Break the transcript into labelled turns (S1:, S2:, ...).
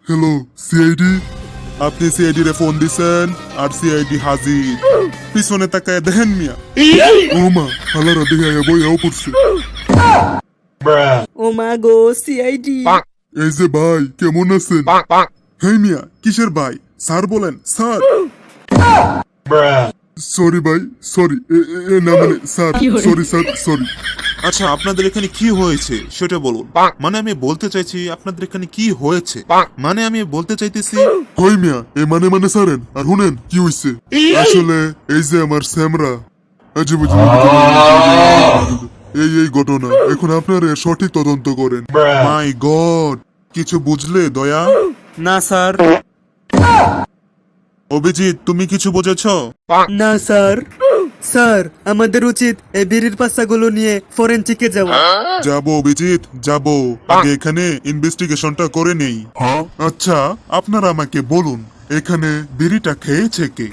S1: Hello CID, আপনি CID রে phone দিছেন আর সিআইডি হাজির। পিছনে তাকায় দেখেন মিয়া। ও মা, হালারা দেখে বইয়াও পড়ছে।
S2: ও মা গো, সিআইডি।
S1: এই যে ভাই, কেমন আছেন? হেই মিয়া, কিসের ভাই? স্যার বলেন স্যার। সরি ভাই, সরি। না মানে স্যার, সরি স্যার, সরি।
S3: আচ্ছা, আপনাদের এখানে কি হয়েছে সেটা বলুন। মানে আমি বলতে চাইছি আপনাদের এখানে কি হয়েছে, মানে আমি বলতে চাইতেছি।
S1: হই মিয়া, এ মানে সারেন আর শুনেন কি হইছে। আসলে এই যে আমার স্যামরা, এই ঘটনা এখন আপনারা সঠিক তদন্ত করেন। মাই গড, কিছু বুঝলে দয়া?
S2: না স্যার।
S3: অভিজিৎ, তুমি কিছু বুঝেছ?
S2: না স্যার। স্যার, আমাদের উচিত এই বিড়ির পাশাগুলো নিয়ে ফরেনসিকে যাওয়া।
S1: যাবো অভিজিৎ, যাবো। আগে এখানে ইনভেস্টিগেশনটা করে নেই। আচ্ছা, আপনারা আমাকে বলুন, এখানে বিড়িটা খেয়েছে কে?